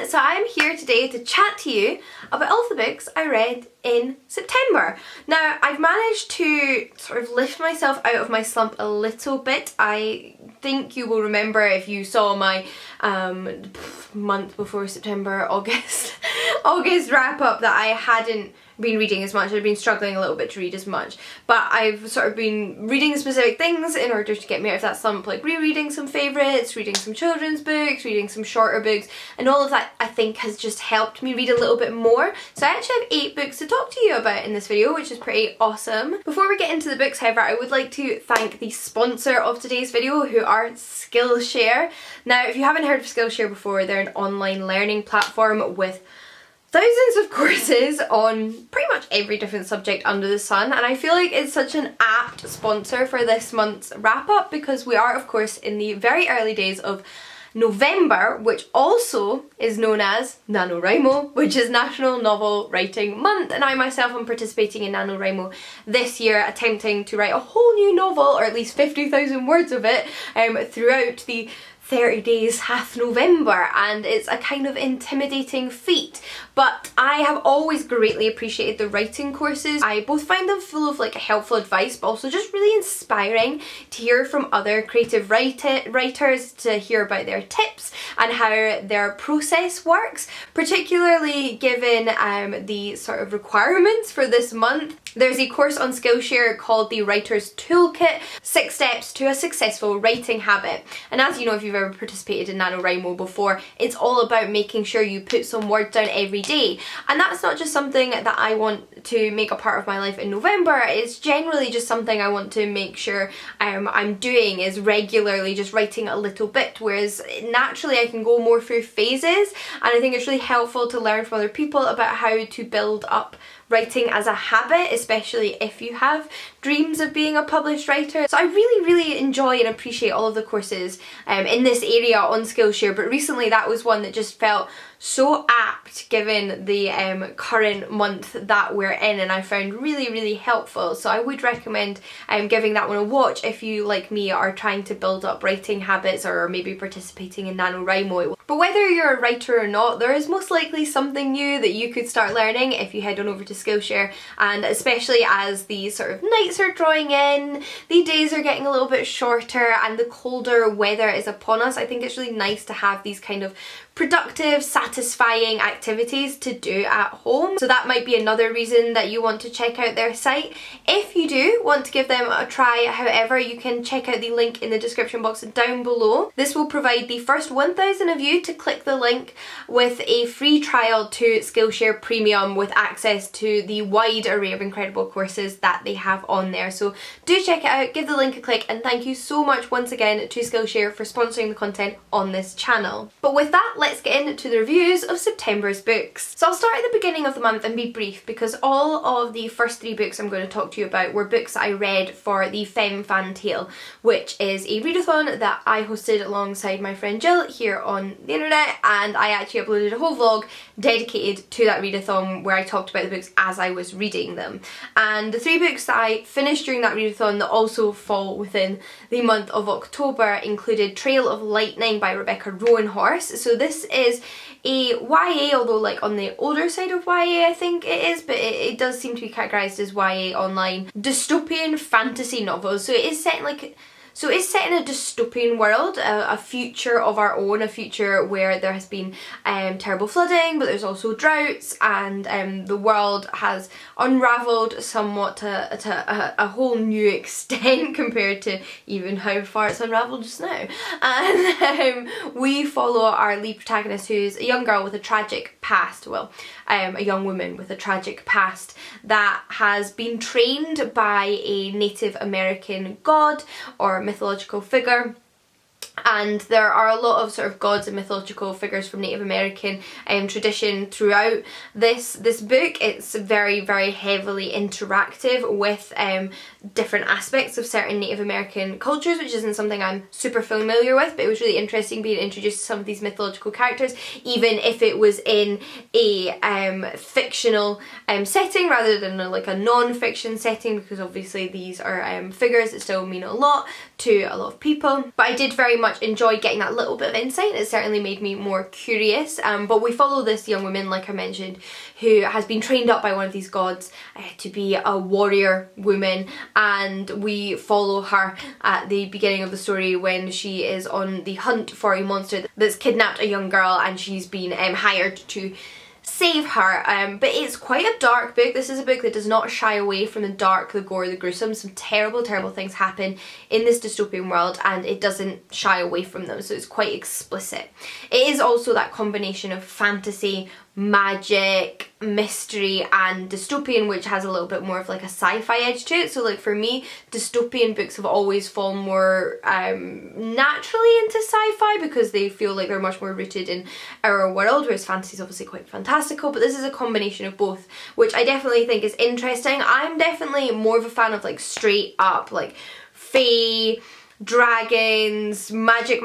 So I'm here today to chat to you about all the books I read in September. Now, I've managed to sort of lift myself out of my slump a little bit. I think you will remember if you saw my month before September, August wrap up, that I hadn't been reading as much. I've been struggling a little bit to read as much, but I've sort of been reading specific things in order to get me out of that slump, like rereading some favourites, reading some children's books, reading some shorter books, and all of that I think has just helped me read a little bit more. So I actually have 8 books to talk to you about in this video, which is pretty awesome. Before we get into the books, however, I would like to thank the sponsor of today's video, who are Skillshare. Now, if you haven't heard of Skillshare before, they're an online learning platform with thousands of courses on pretty much every different subject under the sun, and I feel like it's such an apt sponsor for this month's wrap up because we are of course in the very early days of November, which also is known as NaNoWriMo, which is National Novel Writing Month, and I myself am participating in NaNoWriMo this year, attempting to write a whole new novel, or at least 50,000 words of it, throughout the 30 days hath November, and it's a kind of intimidating feat, but I have always greatly appreciated the writing courses. I both find them full of like helpful advice, but also just really inspiring to hear from other creative writers, to hear about their tips and how their process works, particularly given the sort of requirements for this month. There's a course on Skillshare called the Writer's Toolkit, 6 Steps to a Successful Writing Habit. And as you know, if you've ever participated in NaNoWriMo before, it's all about making sure you put some words down every day. And that's not just something that I want to make a part of my life in November, it's generally just something I want to make sure I'm doing, is regularly just writing a little bit, whereas naturally I can go more through phases, and I think it's really helpful to learn from other people about how to build up writing as a habit, especially if you have dreams of being a published writer. So I really enjoy and appreciate all of the courses in this area on Skillshare, but recently that was one that just felt so apt given the current month that we're in, and I found really helpful. So I would recommend giving that one a watch if you, like me, are trying to build up writing habits or maybe participating in NaNoWriMo. But whether you're a writer or not, there is most likely something new that you could start learning if you head on over to Skillshare, and especially as the sort of nights are drawing in, the days are getting a little bit shorter, and the colder weather is upon us, I think it's really nice to have these kind of productive, satisfying activities to do at home. So that might be another reason that you want to check out their site. If you do want to give them a try, however, you can check out the link in the description box down below. This will provide the first 1,000 of you to click the link with a free trial to Skillshare Premium with access to the wide array of incredible courses that they have on there. So do check it out, give the link a click, and thank you so much once again to Skillshare for sponsoring the content on this channel. But with that, let's get into the reviews of September's books. So I'll start at the beginning of the month and be brief, because all of the first 3 books I'm going to talk to you about were books I read for the Femme Fantail, which is a readathon that I hosted alongside my friend Jill here on the internet, and I actually uploaded a whole vlog dedicated to that readathon where I talked about the books as I was reading them. And the 3 books that I finished during that readathon that also fall within the month of October included Trail of Lightning by Rebecca Rowan. So this is a YA, although like on the older side of YA I think it is, but it does seem to be categorised as YA online. Dystopian fantasy novel. So it is set in a dystopian world, a future of our own, a future where there has been terrible flooding, but there's also droughts, and the world has unravelled somewhat to a whole new extent compared to even how far it's unravelled just now. And we follow our lead protagonist, who's a young girl with a tragic past, well, a young woman with a tragic past that has been trained by a Native American god or mythological figure. And there are a lot of sort of gods and mythological figures from Native American tradition throughout this book. It's very heavily interactive with different aspects of certain Native American cultures, which isn't something I'm super familiar with, but it was really interesting being introduced to some of these mythological characters, even if it was in a fictional setting rather than like a non-fiction setting, because obviously these are figures that still mean a lot to a lot of people, but I did very much enjoy getting that little bit of insight. It certainly made me more curious. But we follow this young woman, like I mentioned, who has been trained up by one of these gods to be a warrior woman, and we follow her at the beginning of the story when she is on the hunt for a monster that's kidnapped a young girl, and she's been hired to save her. But it's quite a dark book. This is a book that does not shy away from the dark, the gore, the gruesome. Some terrible, terrible things happen in this dystopian world, and it doesn't shy away from them, so it's quite explicit. It is also that combination of fantasy, magic, mystery and dystopian, which has a little bit more of like a sci-fi edge to it. So like for me, dystopian books have always fallen more naturally into sci-fi because they feel like they're much more rooted in our world, whereas fantasy is obviously quite fantastical, but this is a combination of both, which I definitely think is interesting. I'm definitely more of a fan of like straight up like fae, dragons, magic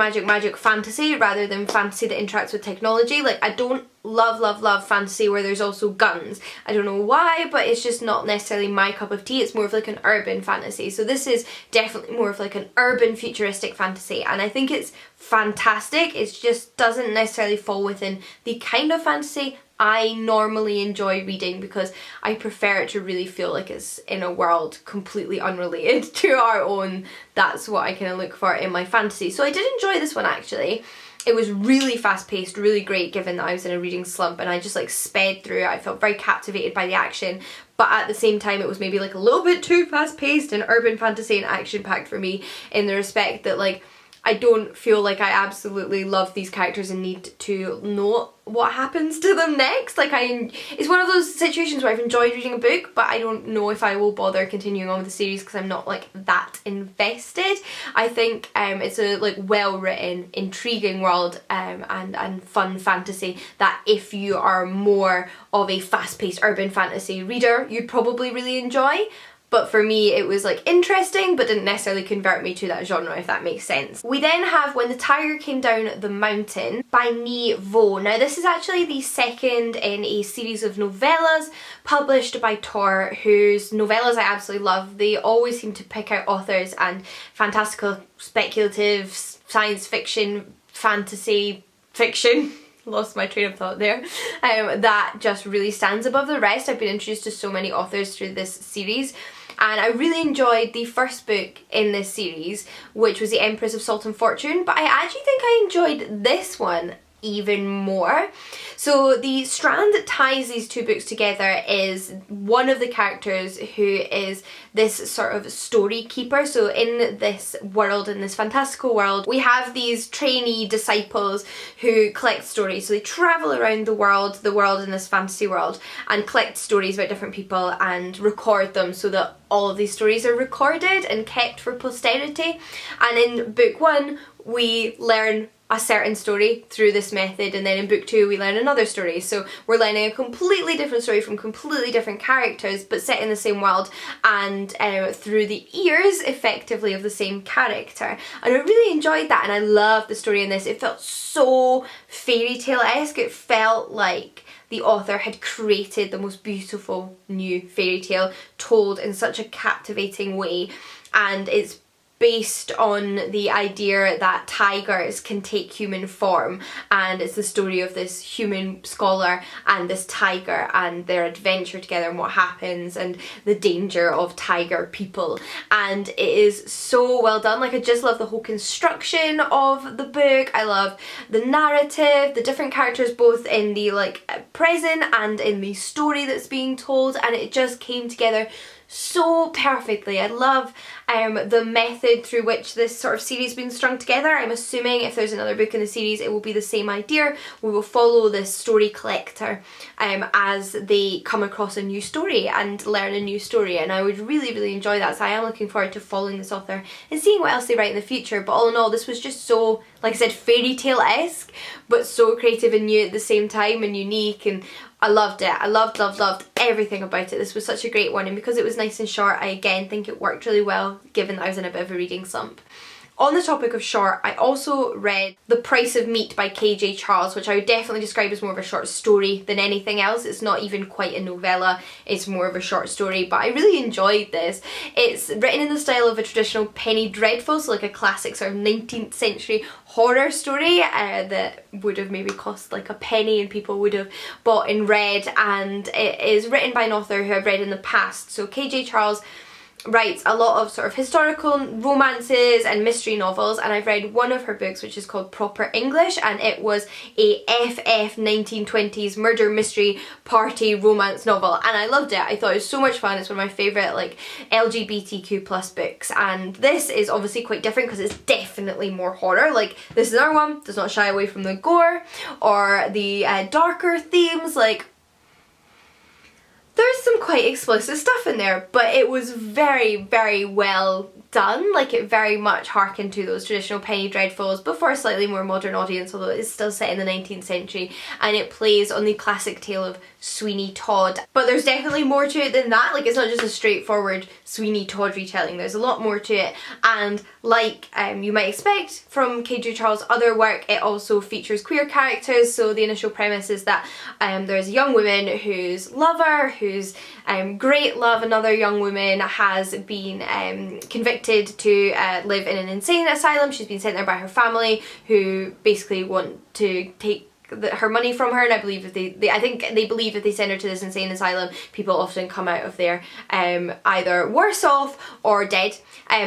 fantasy rather than fantasy that interacts with technology. Like I don't love fantasy where there's also guns. I don't know why, but it's just not necessarily my cup of tea. It's more of like an urban fantasy. So this is definitely more of like an urban futuristic fantasy, and I think it's fantastic. It just doesn't necessarily fall within the kind of fantasy I normally enjoy reading because I prefer it to really feel like it's in a world completely unrelated to our own. That's what I kind of look for in my fantasy. So I did enjoy this one actually. It was really fast paced, really great given that I was in a reading slump, and I just like sped through it. I felt very captivated by the action, but at the same time it was maybe like a little bit too fast paced and urban fantasy and action packed for me, in the respect that like I don't feel like I absolutely love these characters and need to know what happens to them next. Like it's one of those situations where I've enjoyed reading a book, but I don't know if I will bother continuing on with the series because I'm not like that invested. I think it's a like well written, intriguing world and fun fantasy that if you are more of a fast paced urban fantasy reader, you'd probably really enjoy. But for me it was like interesting but didn't necessarily convert me to that genre, if that makes sense. We then have When the Tiger Came Down the Mountain by Ni Vo. Now this is actually the second in a series of novellas published by Tor, whose novellas I absolutely love. They always seem to pick out authors and fantastical, speculative, science fiction, fantasy fiction lost my train of thought there, that just really stands above the rest. I've been introduced to so many authors through this series, and I really enjoyed the first book in this series, which was The Empress of Sultan Fortune, but I actually think I enjoyed this one even more. So the strand that ties these two books together is one of the characters who is this sort of story keeper. So in this world, in this fantastical world, we have these trainee disciples who collect stories. So they travel around the world in this fantasy world, and collect stories about different people and record them so that all of these stories are recorded and kept for posterity. And in book one we learn a certain story through this method, and then in book two we learn another story. So we're learning a completely different story from completely different characters, but set in the same world and through the ears effectively of the same character. And I really enjoyed that, and I loved the story in this. It felt so fairy tale-esque. It felt like the author had created the most beautiful new fairy tale told in such a captivating way, and it's based on the idea that tigers can take human form, and it's the story of this human scholar and this tiger and their adventure together and what happens and the danger of tiger people. And it is so well done. Like I just love the whole construction of the book. I love the narrative, the different characters both in the like present and in the story that's being told, and it just came together so perfectly. I love the method through which this sort of series has been strung together. I'm assuming if there's another book in the series it will be the same idea. We will follow this story collector as they come across a new story and learn a new story, and I would really enjoy that. So I am looking forward to following this author and seeing what else they write in the future. But all in all, this was just so, like I said, fairy tale-esque, but so creative and new at the same time and unique, and I loved it. I loved everything about it. This was such a great one, and because it was nice and short, I again think it worked really well given that I was in a bit of a reading slump. On the topic of short, I also read The Price of Meat by KJ Charles, which I would definitely describe as more of a short story than anything else. It's not even quite a novella, it's more of a short story, but I really enjoyed this. It's written in the style of a traditional penny dreadful, so like a classic sort of 19th century horror story that would have maybe cost like a penny and people would have bought and read, and it is written by an author who I've read in the past. So KJ Charles writes a lot of sort of historical romances and mystery novels, and I've read one of her books which is called Proper English, and it was a FF 1920s murder mystery party romance novel, and I loved it. I thought it was so much fun. It's one of my favourite like LGBTQ plus books, and this is obviously quite different because it's definitely more horror. Like, this is another one, does not shy away from the gore or the darker themes. Like, there's some quite explicit stuff in there, but it was very, very well done. Like, it very much harkened to those traditional penny dreadfuls, but for a slightly more modern audience, although it's still set in the 19th century, and it plays on the classic tale of Sweeney Todd. But there's definitely more to it than that. Like, it's not just a straightforward Sweeney Todd retelling, there's a lot more to it, and like you might expect from KJ Charles' other work, it also features queer characters. So the initial premise is that there's a young woman whose lover, whose great love another young woman, has been convicted to live in an insane asylum. She's been sent there by her family, who basically want to take her money from her, and I believe if I think they believe if they send her to this insane asylum, people often come out of there either worse off or dead.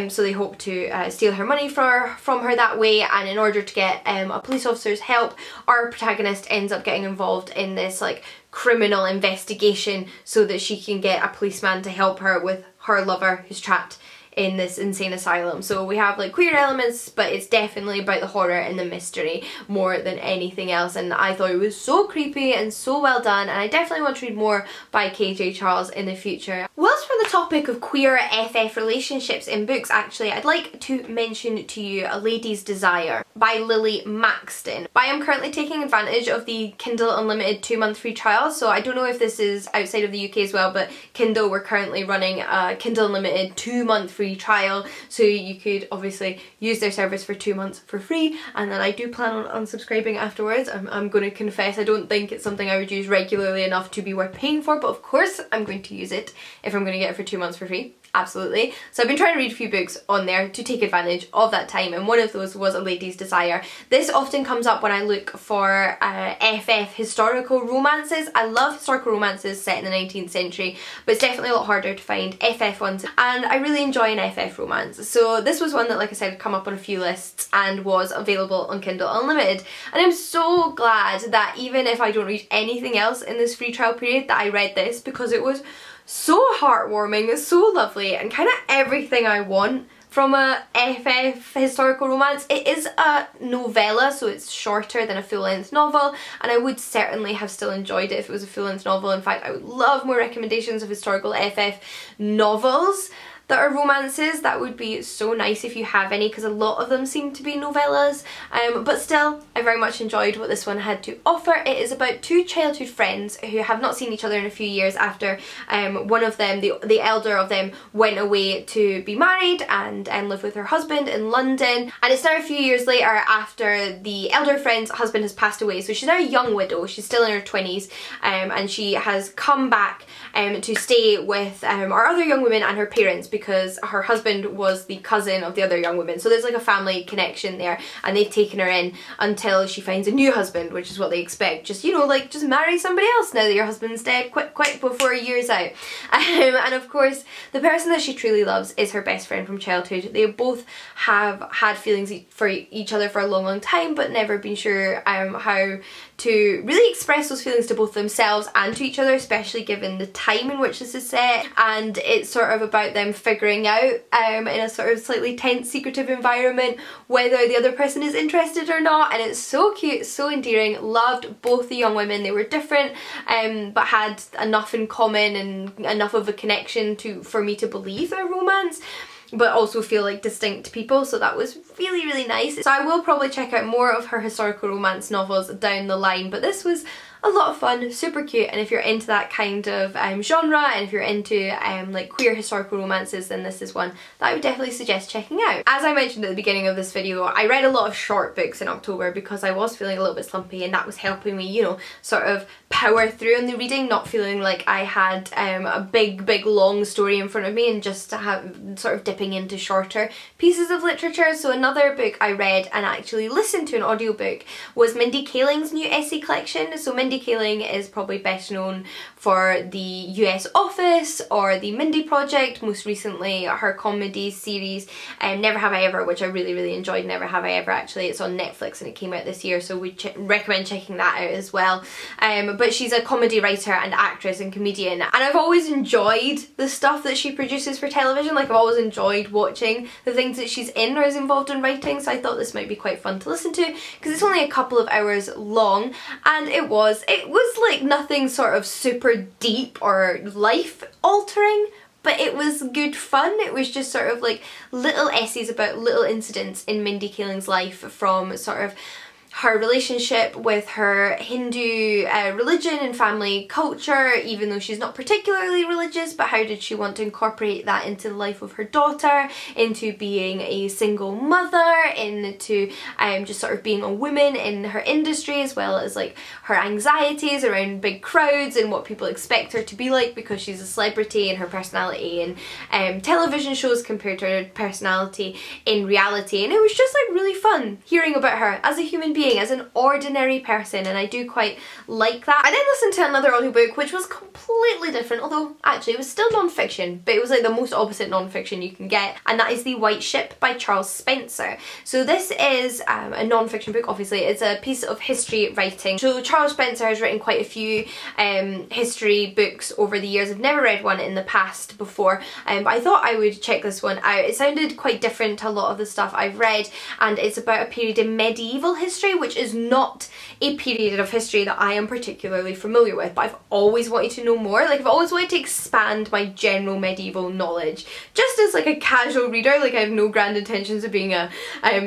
So they hope to steal her money from her that way, and in order to get a police officer's help, our protagonist ends up getting involved in this like criminal investigation so that she can get a policeman to help her with her lover who's trapped in this insane asylum. So we have like queer elements, but it's definitely about the horror and the mystery more than anything else, and I thought it was so creepy and so well done, and I definitely want to read more by KJ Charles in the future. Whilst we're on the topic of queer FF relationships in books, actually, I'd like to mention to you A Lady's Desire by Lily Maxton. I am currently taking advantage of the Kindle Unlimited 2-month free trial, so I don't know if this is outside of the UK as well, but Kindle, we're currently running a Kindle Unlimited 2-month free trial, so you could obviously use their service for 2 months for free, and then I do plan on unsubscribing afterwards. I'm going to confess I don't think it's something I would use regularly enough to be worth paying for, but of course I'm going to use it if I'm going to get it for 2 months for free. Absolutely. So I've been trying to read a few books on there to take advantage of that time, and one of those was A Lady's Desire. This often comes up when I look for FF historical romances. I love historical romances set in the 19th century, but it's definitely a lot harder to find FF ones, and I really enjoy an FF romance. So this was one that, like I said, had come up on a few lists and was available on Kindle Unlimited, and I'm so glad that even if I don't read anything else in this free trial period, that I read this, because it was so heartwarming, so lovely, and kind of everything I want from a FF historical romance. It is a novella, so it's shorter than a full-length novel, and I would certainly have still enjoyed it if it was a full-length novel. In fact, I would love more recommendations of historical FF novels that are romances. That would be so nice if you have any, because a lot of them seem to be novellas, but still I very much enjoyed what this one had to offer. It is about two childhood friends who have not seen each other in a few years after one of them, the elder of them, went away to be married and live with her husband in London, and it's now a few years later after the elder friend's husband has passed away, so she's now a young widow. She's still in her 20s, and she has come back to stay with our other young women and her parents, because her husband was the cousin of the other young women. So there's like a family connection there, and they've taken her in until she finds a new husband, which is what they expect. Just, you know, like, just marry somebody else now that your husband's dead, quick before a year's out. And of course, the person that she truly loves is her best friend from childhood. They both have had feelings for each other for a long time, but never been sure how to really express those feelings to both themselves and to each other, especially given the time in which this is set. And it's sort of about them figuring out in a sort of slightly tense, secretive environment whether the other person is interested or not, and it's so cute, so endearing. Loved both the young women. They were different but had enough in common and enough of a connection for me to believe their romance, but also feel like distinct people, so that was really nice. So I will probably check out more of her historical romance novels down the line, but this was a lot of fun, super cute, and if you're into that kind of genre, and if you're into like queer historical romances, then this is one that I would definitely suggest checking out. As I mentioned at the beginning of this video, I read a lot of short books in October because I was feeling a little bit slumpy, and that was helping me, you know, sort of power through on the reading, not feeling like I had a big long story in front of me, and just to have sort of dipping into shorter pieces of literature. So another book I read and actually listened to an audiobook was Mindy Kaling's new essay collection. So Mindy Kaling is probably best known for the US Office or the Mindy Project, most recently her comedy series Never Have I Ever, which I really enjoyed. Never Have I Ever, actually. It's on Netflix and it came out this year, so we recommend checking that out as well. But she's a comedy writer and actress and comedian, and I've always enjoyed the stuff that she produces for television. Like, I've always enjoyed watching the things that she's in or is involved in writing, so I thought this might be quite fun to listen to because it's only a couple of hours long, and it was like nothing sort of super deep or life altering, but it was good fun. It was just sort of like little essays about little incidents in Mindy Kaling's life, from sort of her relationship with her Hindu religion and family culture, even though she's not particularly religious, but how did she want to incorporate that into the life of her daughter, into being a single mother, into just sort of being a woman in her industry, as well as like her anxieties around big crowds and what people expect her to be like because she's a celebrity, and her personality in television shows compared to her personality in reality. And it was just like really fun hearing about her as a human being, as an ordinary person, and I do quite like that. I then listened to another audiobook which was completely different, although actually it was still non-fiction, but it was like the most opposite non-fiction you can get, and that is The White Ship by Charles Spencer. So this is a non-fiction book. Obviously it's a piece of history writing. So Charles Spencer has written quite a few history books over the years. I've never read one in the past before, but I thought I would check this one out. It sounded quite different to a lot of the stuff I've read, and it's about a period in medieval history, which is not a period of history that I am particularly familiar with, but I've always wanted to know more. Like, I've always wanted to expand my general medieval knowledge, just as like a casual reader. Like, I have no grand intentions of being a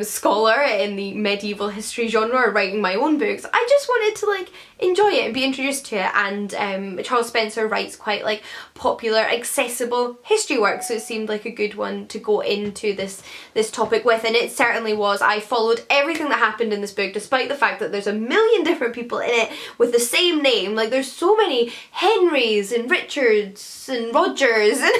scholar in the medieval history genre or writing my own books. I just wanted to like enjoy it and be introduced to it, and Charles Spencer writes quite like popular, accessible history work, so it seemed like a good one to go into this topic with, and it certainly was. I followed everything that happened in this book, despite the fact that there's a million different people in it with the same name. Like, there's so many Henrys and Richards and Rogers and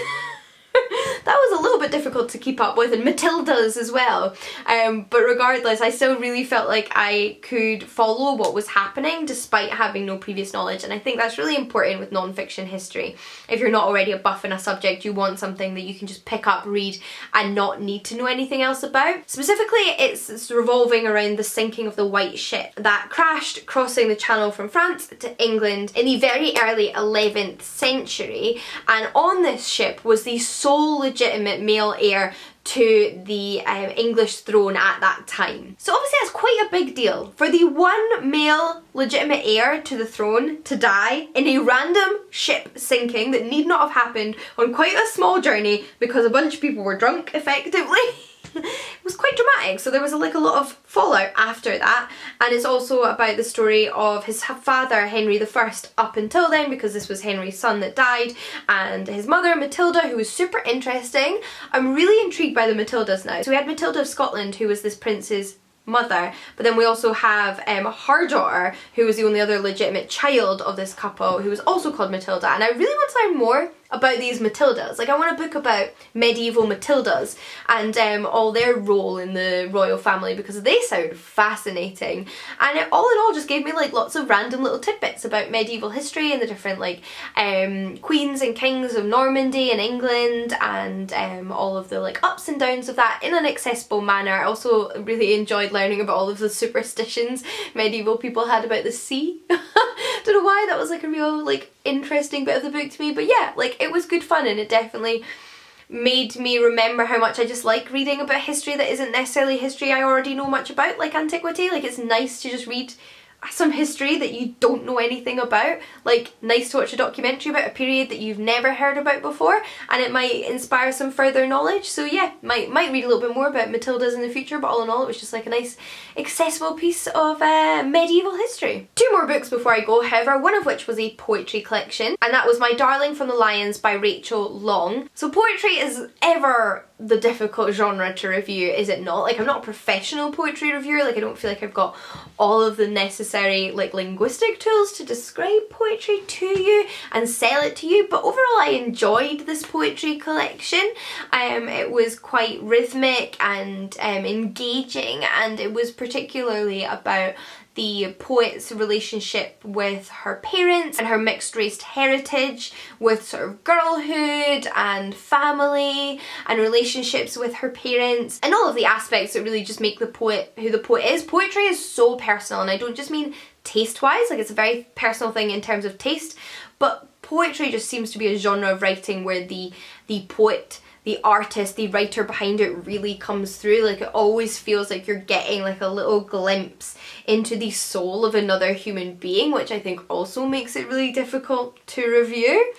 that was a little bit difficult to keep up with, and Matildas as well. But regardless, I still really felt like I could follow what was happening despite having no previous knowledge, and I think that's really important with non-fiction history. If you're not already a buff in a subject, you want something that you can just pick up, read, and not need to know anything else about. Specifically, it's revolving around the sinking of the White Ship that crashed crossing the Channel from France to England in the very early 11th century, and on this ship was the sole legitimate male heir to the English throne at that time. So obviously that's quite a big deal for the one male legitimate heir to the throne to die in a random ship sinking that need not have happened on quite a small journey because a bunch of people were drunk, effectively. It was quite dramatic, so there was like a lot of fallout after that, and it's also about the story of his father Henry I up until then, because this was Henry's son that died, and his mother Matilda, who was super interesting. I'm really intrigued by the Matildas now. So we had Matilda of Scotland, who was this prince's mother, but then we also have her daughter, who was the only other legitimate child of this couple, who was also called Matilda, and I really want to learn more about these Matildas. Like, I want a book about medieval Matildas and all their role in the royal family, because they sound fascinating, and it all in all just gave me like lots of random little tidbits about medieval history and the different like queens and kings of Normandy and England, and all of the like ups and downs of that in an accessible manner. I also really enjoyed learning about all of the superstitions medieval people had about the sea. Don't know why, that was like a real like interesting bit of the book to me, but yeah, like it was good fun, and it definitely made me remember how much I just like reading about history that isn't necessarily history I already know much about, like antiquity. Like, it's nice to just read some history that you don't know anything about. Like, nice to watch a documentary about a period that you've never heard about before, and it might inspire some further knowledge. So yeah, might read a little bit more about Matildas in the future, but all in all it was just like a nice accessible piece of medieval history. 2 more books before I go, however, one of which was a poetry collection, and that was My Darling from the Lions by Rachel Long. So poetry is ever the difficult genre to review, is it not? Like, I'm not a professional poetry reviewer, like I don't feel like I've got all of the necessary like linguistic tools to describe poetry to you and sell it to you, but overall I enjoyed this poetry collection. It was quite rhythmic and engaging, and it was particularly about the poet's relationship with her parents and her mixed race heritage, with sort of girlhood and family and relationships with her parents, and all of the aspects that really just make the poet who the poet is. Poetry is so personal, and I don't just mean taste-wise, like it's a very personal thing in terms of taste, but poetry just seems to be a genre of writing where the poet, the artist, the writer behind it really comes through. Like, it always feels like you're getting like a little glimpse into the soul of another human being, which I think also makes it really difficult to review.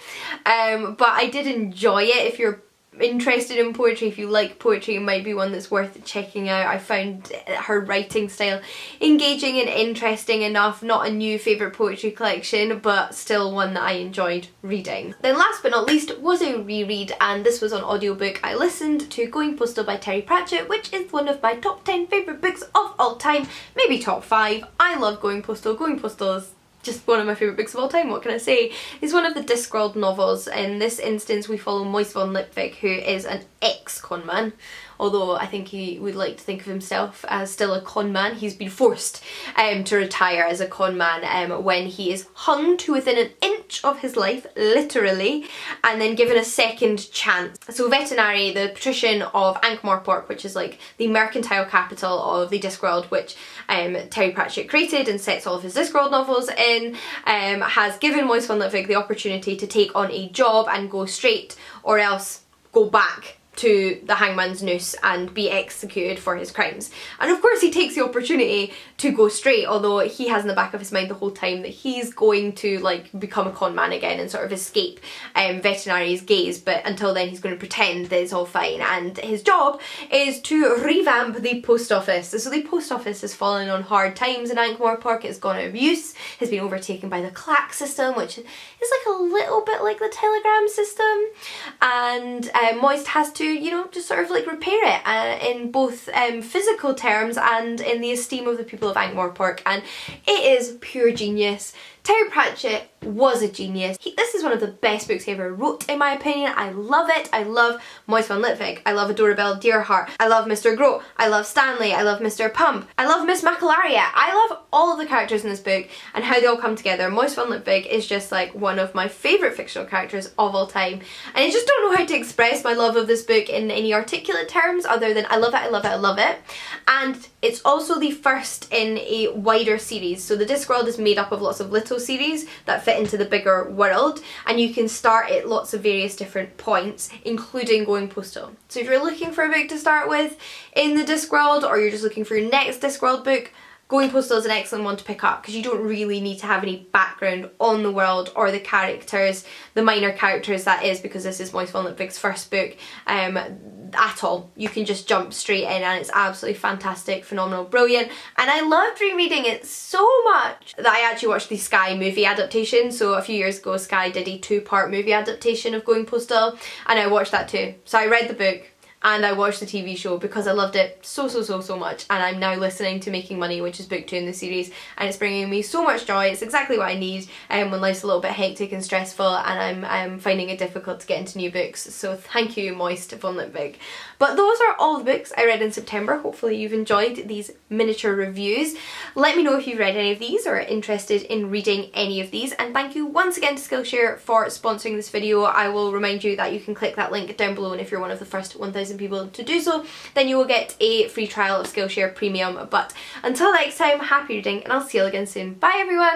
But I did enjoy it. If you're interested in poetry, if you like poetry, it might be one that's worth checking out. I found her writing style engaging and interesting enough. Not a new favourite poetry collection, but still one that I enjoyed reading. Then last but not least was a reread, and this was on audiobook. I listened to Going Postal by Terry Pratchett, which is one of my top 10 favourite books of all time, maybe top 5. I love Going Postal. Going Postal is just one of my favourite books of all time, what can I say? It's one of the Discworld novels. In this instance we follow Moise van Lipwijk, who is an ex-conman, although I think he would like to think of himself as still a conman. He's been forced to retire as a conman when he is hung to within an inch of his life, literally, and then given a second chance. So Veterinary, the patrician of Ankh-Morpork, which is like the mercantile capital of the Discworld, which Terry Pratchett created and sets all of his Discworld novels in, has given Moise van Lipwijk the opportunity to take on a job and go straight, or else go back to the hangman's noose and be executed for his crimes. And of course he takes the opportunity to go straight, although he has in the back of his mind the whole time that he's going to like become a con man again and sort of escape Veterinary's gaze, but until then he's going to pretend that it's all fine. And his job is to revamp the post office. So the post office has fallen on hard times in Ankh-Morpork. It's gone out of use, has been overtaken by the clack system, which is like a little bit like the telegram system, and Moist has to, you know, just sort of like repair it in both physical terms and in the esteem of the people of Ankh-Morpork, and it is pure genius. Terry Pratchett was a genius. This is one of the best books he ever wrote, in my opinion. I love it. I love Moise van Lipwijk. I love Adorabelle Dearheart. I love Mr. Grote. I love Stanley. I love Mr. Pump. I love Miss Macalaria. I love all of the characters in this book and how they all come together. Moise van Lipwijk is just like one of my favourite fictional characters of all time, and I just don't know how to express my love of this book in any articulate terms other than I love it, I love it, I love it. And it's also the first in a wider series. So the Discworld is made up of lots of little series that fit into the bigger world, and you can start at lots of various different points, including Going Postal. So if you're looking for a book to start with in the Discworld, or you're just looking for your next Discworld book, Going Postal is an excellent one to pick up, because you don't really need to have any background on the world or the characters, the minor characters that is, because this is Moise van Lipwijk's first book at all. You can just jump straight in and it's absolutely fantastic, phenomenal, brilliant, and I loved rereading it so much that I actually watched the Sky movie adaptation. So a few years ago Sky did a 2-part movie adaptation of Going Postal, and I watched that too. So I read the book and I watched the TV show because I loved it so much, and I'm now listening to Making Money, which is book 2 in the series, and it's bringing me so much joy. It's exactly what I need when life's a little bit hectic and stressful and I'm finding it difficult to get into new books. So thank you, Moist van Lipwijk. But those are all the books I read in September. Hopefully you've enjoyed these miniature reviews. Let me know if you've read any of these or are interested in reading any of these, and thank you once again to Skillshare for sponsoring this video. I will remind you that you can click that link down below, and if you're one of the first 1,000 people to do so, then you will get a free trial of Skillshare Premium. But until next time, happy reading, and I'll see you all again soon. Bye everyone!